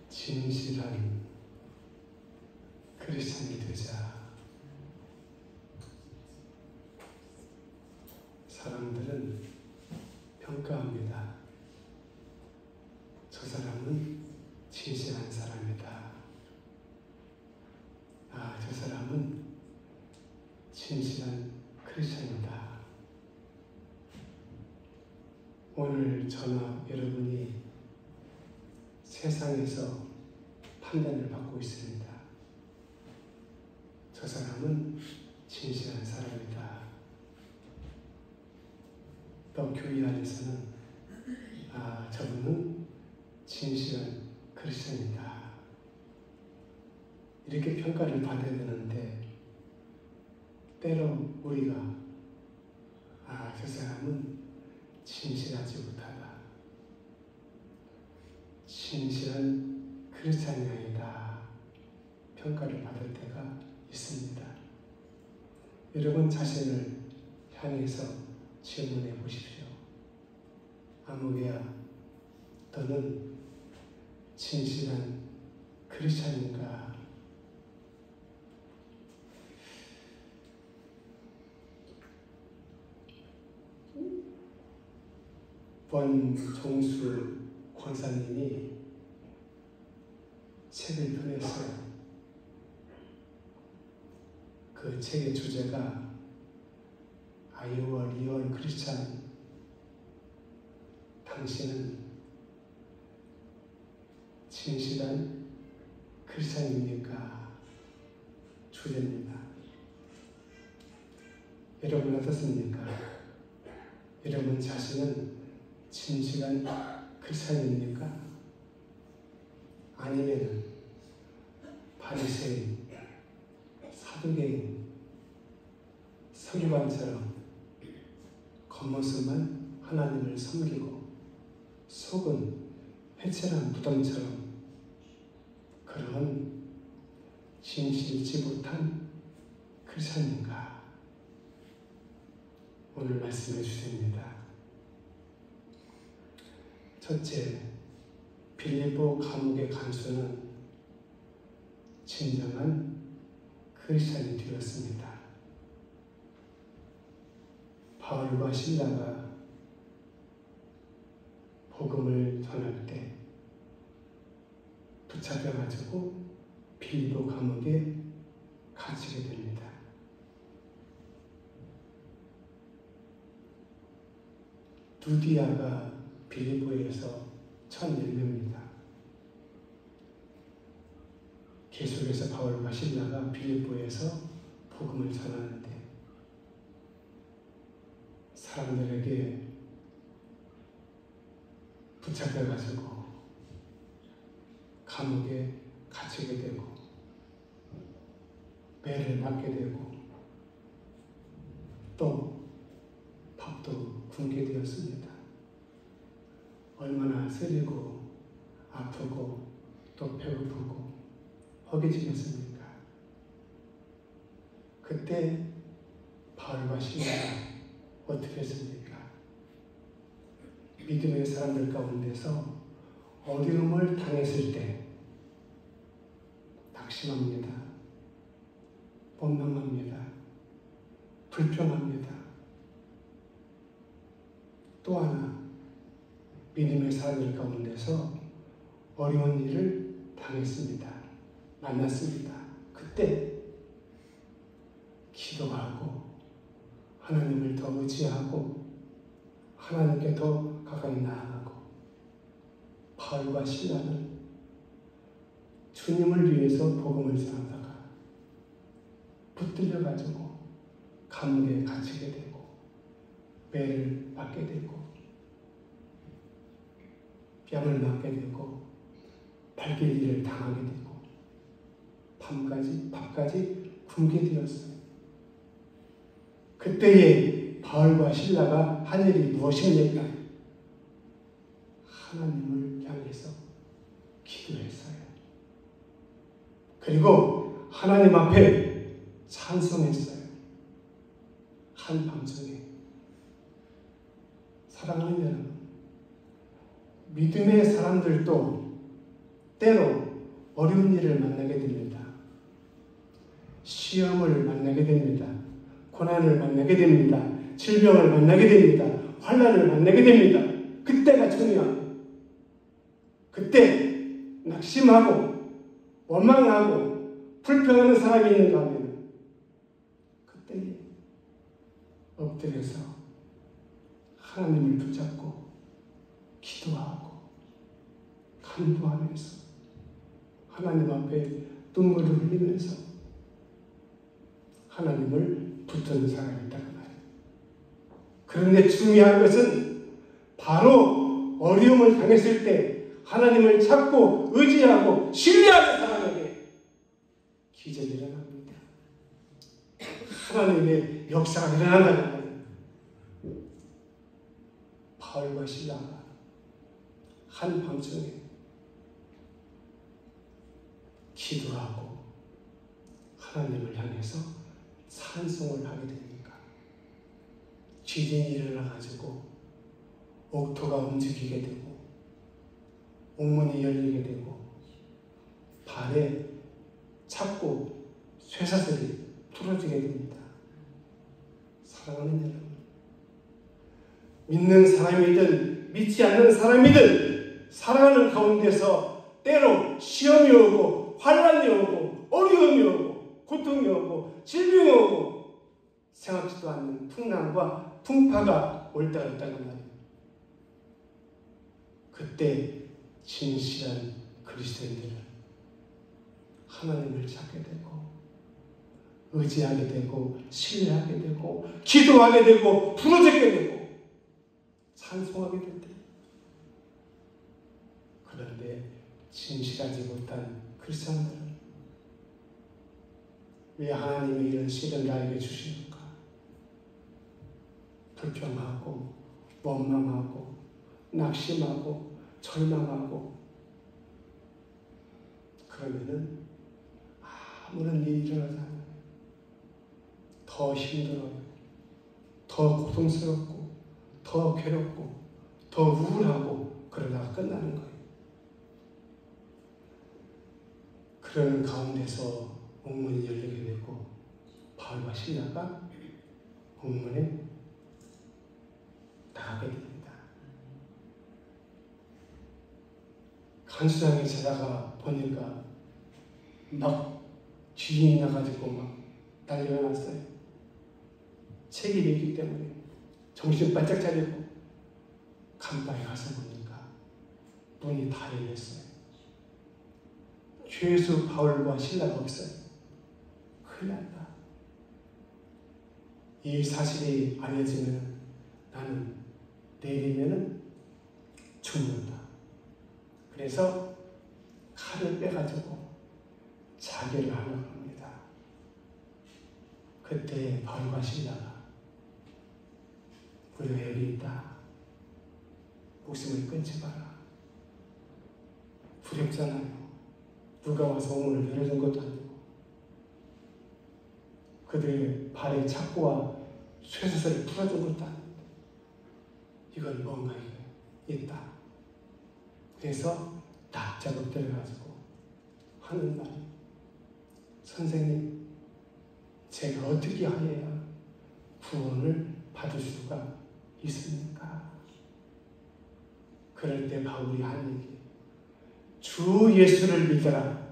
진실한 크리스찬이 되자. 사람들은 평가합니다. 저 사람은 진실한 사람이다. 아, 저 사람은 진실한 크리스찬이다. 오늘 저나 여러분이 세상에서 판단을 받고 있습니다. 저 사람은 진실한 사람이다. 또 교회 안에서는 아, 저분은 진실한 크리스천이다. 이렇게 평가를 받아야 되는데 때로 우리가 아, 저 사람은 진실하지 못하다. 진실한 크리스찬이 아니다. 평가를 받을 때가 있습니다. 여러분 자신을 향해서 질문해 보십시오. 아무개야, 너는 진실한 크리스찬인가? 권종수 권사님이 책을 펴냈어요. 그 책의 주제가 Are you a real Christian? 당신은 진실한 크리스찬입니까? 주제입니다. 여러분 어떻습니까? 여러분 자신은 진실한 크리스찬입니까? 아니면 바리새인, 사두개인, 서기관처럼 겉모습만 하나님을 섬기고 속은 회칠한 무덤처럼 그런 진실지 못한 크리스찬인가? 오늘 말씀해 주십니다. 첫째, 빌립보 감옥의 간수는 진정한 크리스찬이 되었습니다. 바울과 실라가 복음을 전할 때 붙잡혀가지고 빌립보 감옥에 갇히게 됩니다. 루디아가 빌립보에서 첫 열매입니다. 계속해서 바울과 실라가 빌립보에서 복음을 전하는데 사람들에게 붙잡혀가지고 감옥에 갇히게 되고 매를 맞게 되고 또 밥도 굶게 되었습니다. 얼마나 쓰리고 아프고 또 배고프고 허기지겠습니까? 그때 바울과 실라가 어떻게 했습니까? 믿음의 사람들 가운데서 어려움을 당했을 때 낙심합니다. 원망합니다. 불평합니다. 또 하나 믿음의 사람들 가운데서 어려운 일을 당했습니다. 만났습니다. 그때 기도하고 하나님을 더 의지하고 하나님께 더 가까이 나아가고 바울과 실라는 주님을 위해서 복음을 전하다가 붙들려가지고 감옥에 갇히게 되고 매를 맞게 되고 뺨을 맞게 되고 발길질을 당하게 되고 밥까지 굶게 되었어요. 그때에 바울과 실라가 한 일이 무엇입니까? 하나님을 향해서 기도했어요. 그리고 하나님 앞에 찬송했어요. 한밤중에. 사랑하는 여러분, 믿음의 사람들도 때로 어려운 일을 만나게 됩니다. 시험을 만나게 됩니다. 고난을 만나게 됩니다. 질병을 만나게 됩니다. 환난을 만나게 됩니다. 그때가 중요합니다. 그때 낙심하고 원망하고 불평하는 사람이 있는가 하면 그때 엎드려서 하나님을 붙잡고 기도하고 간구하면서 하나님 앞에 눈물을 흘리면서 하나님을 붙드는 사람이 있다는 말이에요. 그런데 중요한 것은 바로 어려움을 당했을 때 하나님을 찾고 의지하고 신뢰하는 사람에게 기적이 일어납니다. 하나님의 역사가 일어난다는 말이에요. 바울과 실라가 한밤중에 기도하고 하나님을 향해서 찬송을 하게 됩니까? 지진이 일어나가지고 옥토가 움직이게 되고 옥문이 열리게 되고 발에 잡고 쇠사슬이 풀어지게 됩니다. 사랑하는 여러분, 믿는 사람이든 믿지 않는 사람이든 살아가는 가운데서 때로 시험이 오고 환난이 오고 어려움이 오고 고통이 오고 질병이 오고 생각지도 않는 풍랑과 풍파가 올 때가 있다는 말이에요. 그때 진실한 그리스도인들은 하나님을 찾게 되고 의지하게 되고 신뢰하게 되고 기도하게 되고 부르짖게 되고 찬송하게 될 때, 그런데 진실하지 못한 크리스천들은 왜 하나님이 이런 시련을 나에게 주시는가? 불평하고 원망하고 낙심하고 절망하고 그러면은 아무런 일이 일어나지 않아요. 더 힘들어요. 더 고통스럽고 더 괴롭고 더 우울하고 그러다가 끝나는 거예요. 그러는 가운데서 옥문이 열리게 되고 바울과 실라가 옥문에 나가게 됩니다. 간수장이 찾아가 보니까 막 쥐이 나가지고 막 난리가 났어요. 책임이 있기 때문에 정신 바짝 차리고 간방에 가서 보니까 문이 다 열렸어요. 죄수 바울과 실라가 없어요. 큰일 난다. 이 사실이 알려지면 나는 내일이면 죽는다. 그래서 칼을 빼가지고 자결을 하려고 합니다. 그때 바울과 실라가 우리가 여기 있다. 목숨을 끊지 마라. 두렵잖아요. 누가 와서 옥문을 열어준 것도 아니고 그들의 발에 착고와 쇠사슬을 풀어준 것도 아닌데 이건 뭔가 있다. 그래서 납작업 들어가지고 하는 말이, 선생님, 제가 어떻게 하여야 구원을 받을 수가 있습니까? 그럴 때 바울이 한 얘기, 주 예수를 믿어라.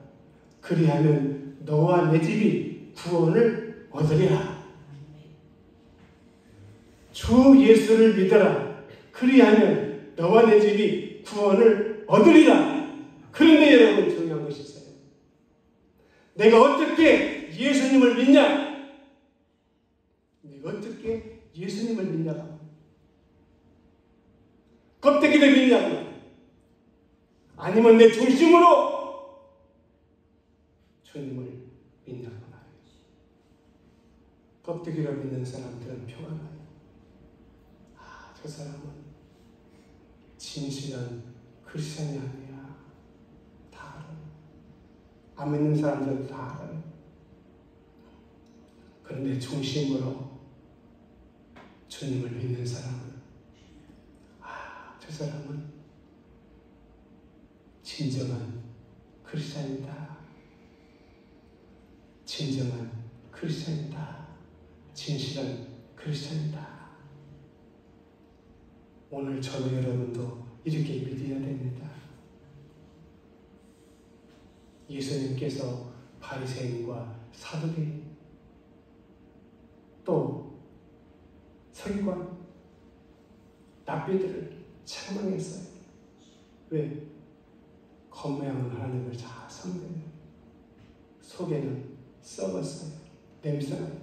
그리하면 너와 내 집이 구원을 얻으리라. 주 예수를 믿어라. 그리하면 너와 내 집이 구원을 얻으리라. 그런데 여러분, 중요한 것이 있어요. 내가 어떻게 예수님을 믿냐? 내가 어떻게 예수님을 믿냐고. 껍데기를 믿냐고. 아니면 내 중심으로 주님을 믿냐고 말이에요. 껍데기로 믿는 사람들은 표가 나요. 저 사람은 진실한 크리스천이 아니야. 다 알아요. 안 믿는 사람들은 다 알아요. 그런데 중심으로 주님을 믿는 사람은 저 사람은 진정한 크리스찬이다. 진정한 크리스찬이다. 진실한 크리스찬이다. 오늘 저도 여러분도 이렇게 믿어야 됩니다. 예수님께서 바리새인과 사두개인 또 서기관 랍비들을 책망했어요. 왜? 겉모양은 하나님을 잘 섬기는 속에는 썩었어요. 냄새나요.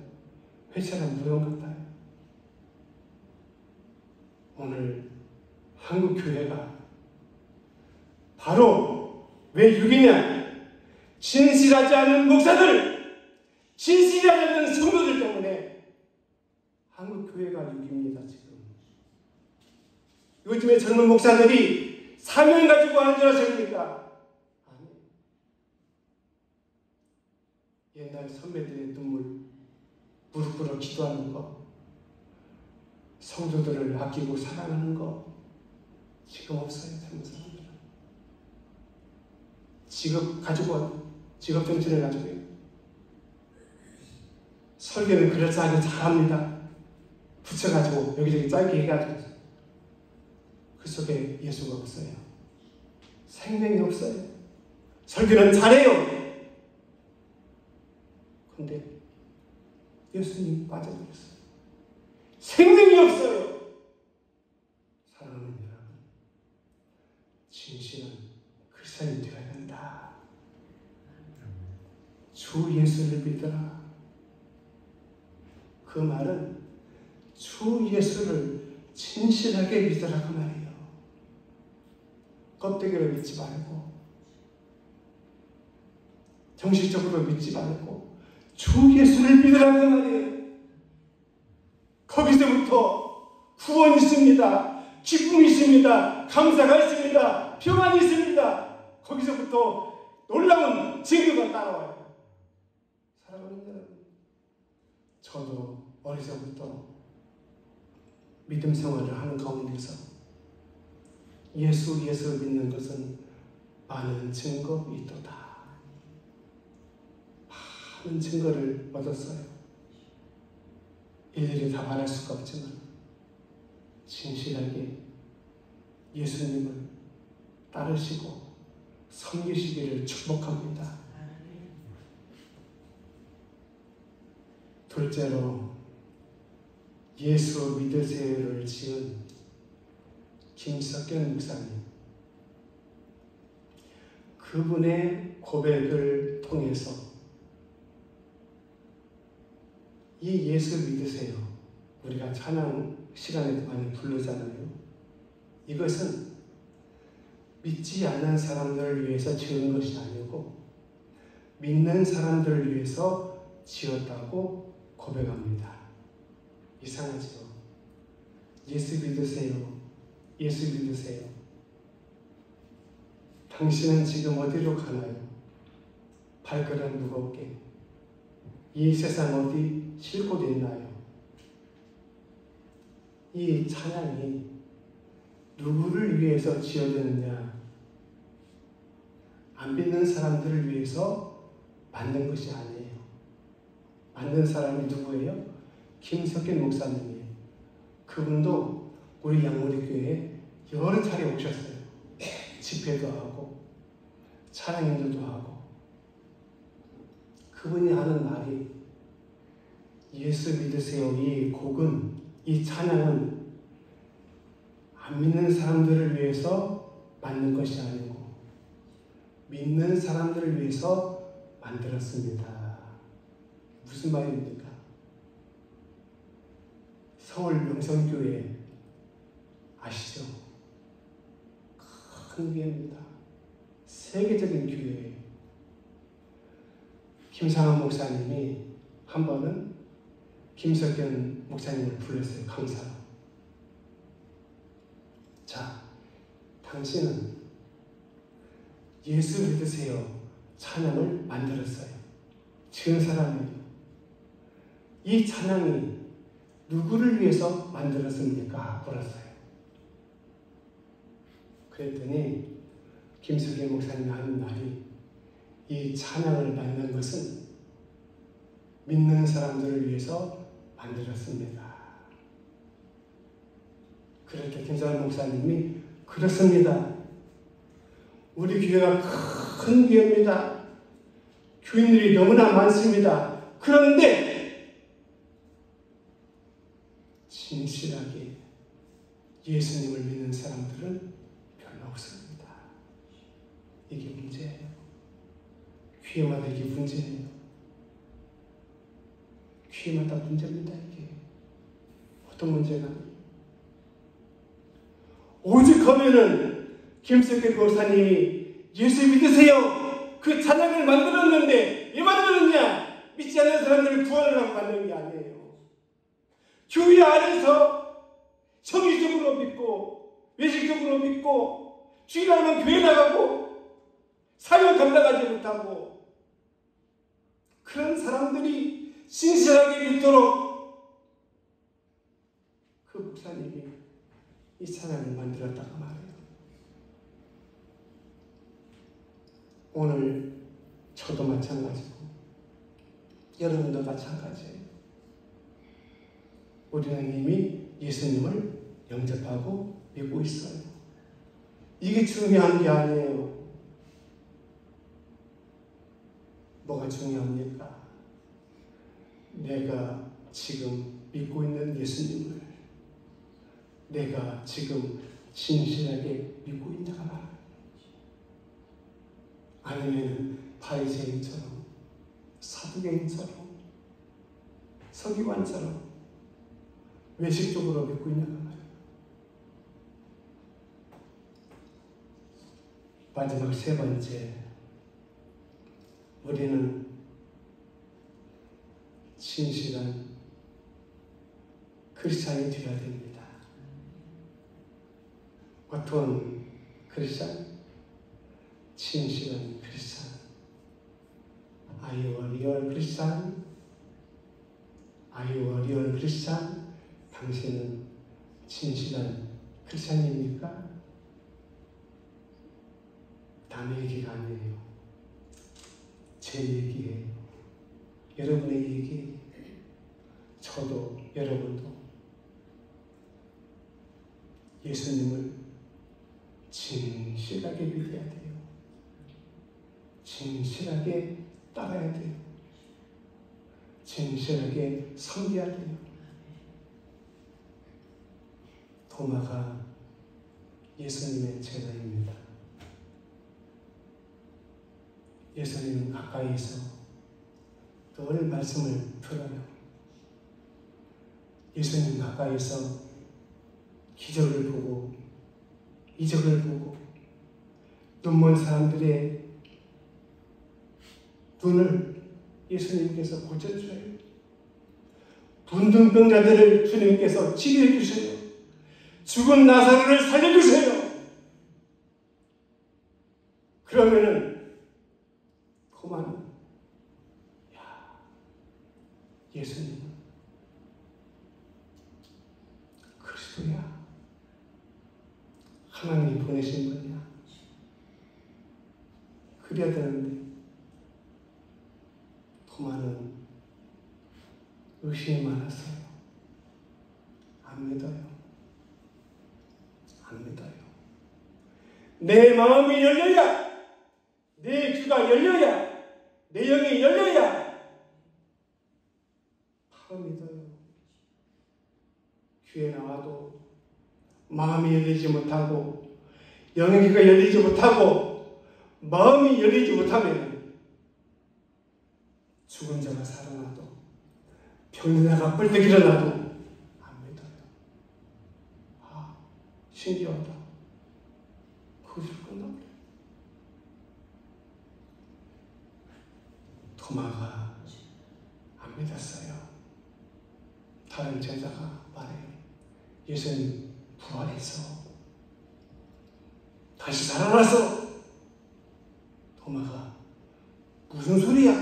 회차는 무덤 같아요. 오늘 한국 교회가 바로 왜 6이냐? 진실하지 않은 목사들, 진실하지 않은 성도들 때문에 한국 교회가 6입니다. 지금 요즘에 젊은 목사들이 사명 가지고 하는 줄 아십니까? 아니. 옛날 선배들의 눈물 무릎 꿇어 기도하는 거, 성도들을 아끼고 사랑하는 거 지금 없어요. 젊은 사람들은 직업 가지고 직업 정신을 가지고요. 설교는 그럴싸하게 잘합니다. 붙여가지고 여기저기 짧게 해가지고 그 속에 예수가 없어요. 생명이 없어요. 설교는 잘해요. 근데 예수님 빠져버렸어요. 생명이 없어요. 사랑하는 여러분, 진실은 크리스찬이 되어야 된다. 주 예수를 믿어라. 그 말은 주 예수를 진실하게 믿어라 그 말이에요. 껍데기로 믿지 말고 정식적으로 믿지 말고 주 예수를 믿으라 그 말이에요. 거기서부터 구원이 있습니다. 기쁨이 있습니다. 감사가 있습니다. 평안이 있습니다. 거기서부터 놀라운 증거가 따라와요. 사랑하는 여러분, 저도 어려서부터 믿음 생활을 하는 가운데서 예수를 믿는 것은 많은 증거가 있도다. 많은 증거를 얻었어요. 일일이 다 말할 수가 없지만 진실하게 예수님을 따르시고 섬기시기를 축복합니다. 둘째로 예수 믿으세요를 지은 김석경 목사님, 그분의 고백을 통해서 이 예수 믿으세요, 우리가 찬양 시간에도 많이 부르잖아요. 이것은 믿지 않는 사람들을 위해서 지은 것이 아니고 믿는 사람들을 위해서 지었다고 고백합니다. 이상하죠? 예수 믿으세요. 예수 믿으세요. 당신은 지금 어디로 가나요? 발걸음 무겁게. 이 세상 어디 쉴 곳이 있나요? 이 찬양이 누구를 위해서 지어졌느냐? 안 믿는 사람들을 위해서 만든 것이 아니에요. 만든 사람이 누구예요? 김석현 목사님이에요. 그분도 우리 양모리교회에 여러 차례 오셨어요. 집회도 하고 찬양 인도도 하고. 그분이 하는 말이, 예수 믿으세요, 이 곡은, 이 찬양은 안 믿는 사람들을 위해서 만든 것이 아니고 믿는 사람들을 위해서 만들었습니다. 무슨 말입니까? 서울 명성교회 아시죠? 큰 교회입니다. 세계적인 교회예요. 김상환 목사님이 한 번은 김석현 목사님을 불렀어요. 강사로. 자, 당신은 예수 믿으세요 찬양을 만들었어요. 지은 사람이에요. 이 찬양이 누구를 위해서 만들었습니까? 물었어요. 그랬더니 김석현 목사님이 하는 말이, 이 찬양을 만든 것은 믿는 사람들을 위해서 만들었습니다. 그럴 때 김사람 목사님이 그렇습니다. 우리 교회가 큰 교회입니다. 교인들이 너무나 많습니다. 그런데 진실하게 예수님을 믿는 사람들은 별로 없습니다. 이게 문제예요. 교회마다 이게 문제예요. 교회마다 문제입니다. 이게 어떤 문제가? 오직 하면은 김석길 목사님이 예수 믿으세요. 그 찬양을 만들었는데 왜 만들었냐? 믿지 않는 사람들을 구원하려고 만든 게 아니에요. 교회 안에서 성의적으로 믿고 외식적으로 믿고 주일하면 교회 나가고 사역 감당하지 못하고 그런 사람들이 신실하게 믿도록 그 목사님이 이 찬양을 만들었다고 말해요. 오늘 저도 마찬가지고 여러분도 마찬가지예요. 우리는 이미 예수님을 영접하고 믿고 있어요. 이게 중요한 게 아니에요. 뭐가 중요합니까? 내가 지금 믿고 있는 예수님을 내가 지금 진실하게 믿고 있냐가 말이에요. 아니면 바리새인처럼 사두개인처럼 서기관처럼 외식적으로 믿고 있냐가 말이에요. 마지막 세 번째, 우리는 진실한 크리스찬이 되어야 됩니다. 어떤 크리스찬? 진실한 크리스찬. Are you a real Christian? Are you a real Christian? 당신은 진실한 크리스찬입니까? 남의 얘기가 아니에요. 제 얘기예요. 여러분의 얘기, 저도 여러분도 예수님을 진실하게 믿어야 돼요. 진실하게 따라야 돼요. 진실하게 섬겨야 돼요. 도마가 예수님의 제자입니다. 예수님은 가까이서 늘 말씀을 들어요. 예수님 가까이서 기적을 보고 이적을 보고 눈먼 사람들의 눈을 예수님께서 고쳐주세요. 분등병자들을 주님께서 치료해 주세요. 죽은 나사로를 살려주세요. 그러면은 도마는 예수님은 그리스도야. 하나님이 보내신 분이야. 그래야 되는데 도마는 의심이 많았어요. 안 믿어요. 안 믿어요. 내 마음이 열려야, 내 귀가 열려야, 내 영이 열려야 바로 믿어요. 귀에 나와도 마음이 열리지 못하고 영의 귀가 열리지 못하고 마음이 열리지 못하면 죽은 자가 살아나도 병든 자가 뻘떡 일어나도 안 믿어요. 아, 신기하다. 그것을 끝나버려요. 도마가 안 믿었어요. 다른 제자가 말해요. 예수님 부활해서 다시 살아나서. 도마가 무슨 소리야?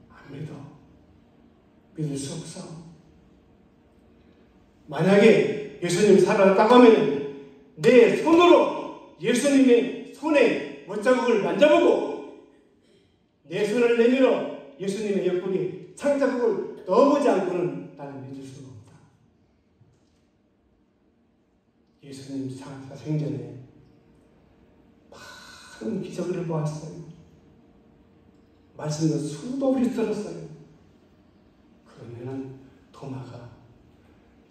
안 믿어. 믿을 수 없어. 만약에 예수님 살아났다고 하면 내 손으로 예수님의 손에 못자국을 만져보고 내 손을 내밀어 예수님의 옆구리 창자국을 넣어보지 않고는 나는 믿을 수가 없다. 예수님 생전에 많은 기적을 보았어요. 말씀도 수도 없이 들었어요. 그러면은 도마가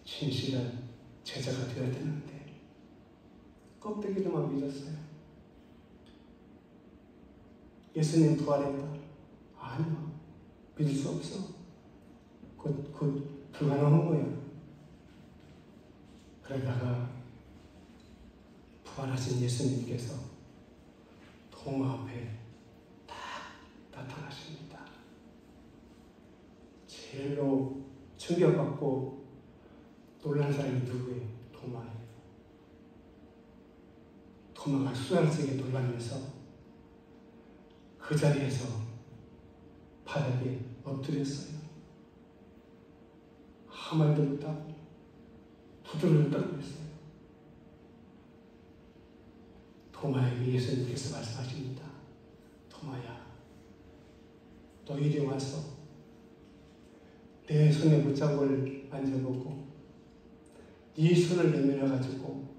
진실한 제자가 되어야 되는데 껍데기로만 믿었어요. 예수님 부활했다. 아니요. 믿을 수 없어. 곧 불가능한 거야. 그러다가 부활하신 예수님께서 도마 앞에 딱 나타나십니다. 제일로 충격받고 놀란 사람이 누구예요? 도마예요. 도마가 수상스럽게 놀라면서 그 자리에서 바닥에 엎드렸어요. 아무 말도 못하고 부드러운 떨고 있어요. 도마에게 예수님께서 말씀하십니다. 도마야, 너 이리 와서 내 손의 못자국을 만져보고 네 손을 내밀어가지고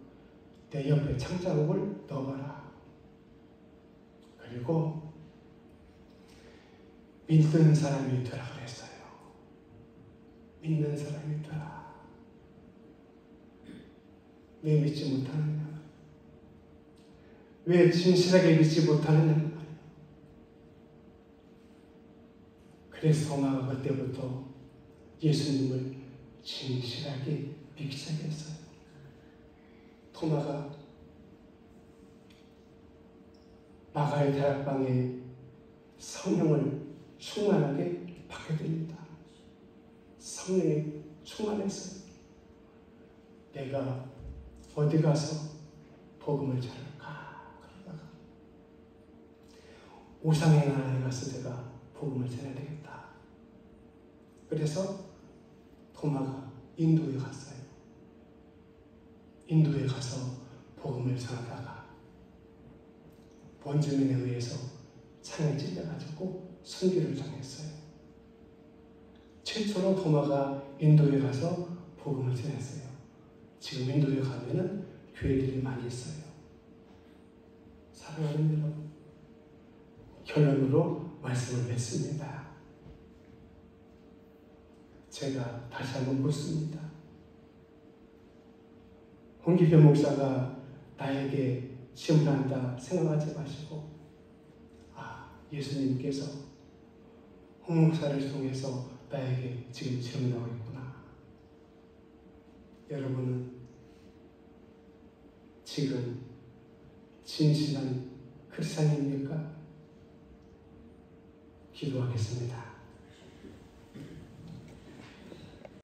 내 옆에 창자국을 넣어봐라. 그리고 믿는 사람이 되라 그랬어요. 믿는 사람이 되라. 왜 믿지 못하느냐? 왜 진실하게 믿지 못하느냐? 그래서 도마가 그때부터 예수님을 진실하게 믿기 시작했어요. 도마가 마가의 다락방에 성령을 충만하게 받게 됩니다. 성령이 충만했어요. 내가 어디 가서 복음을 전할까? 그러다가 우상의 나라에 가서 내가 복음을 전해야 되겠다. 그래서 도마가 인도에 갔어요. 인도에 가서 복음을 전하다가 원주민에 의해서 창에 찔려가지고 순교를 당했어요. 최초로 도마가 인도에 가서 복음을 전했어요. 지금 인도에 가면은 교회들이 많이 있어요. 사랑하는 여러분, 결론으로 말씀을 맺습니다. 제가 다시 한번 묻습니다. 홍기표 목사가 나에게 시험한다 생각하지 마시고, 예수님께서 홍 목사를 통해서 나에게 지금 질문하고 있구나. 여러분은 지금 진실한 크리스찬입니까? 기도하겠습니다.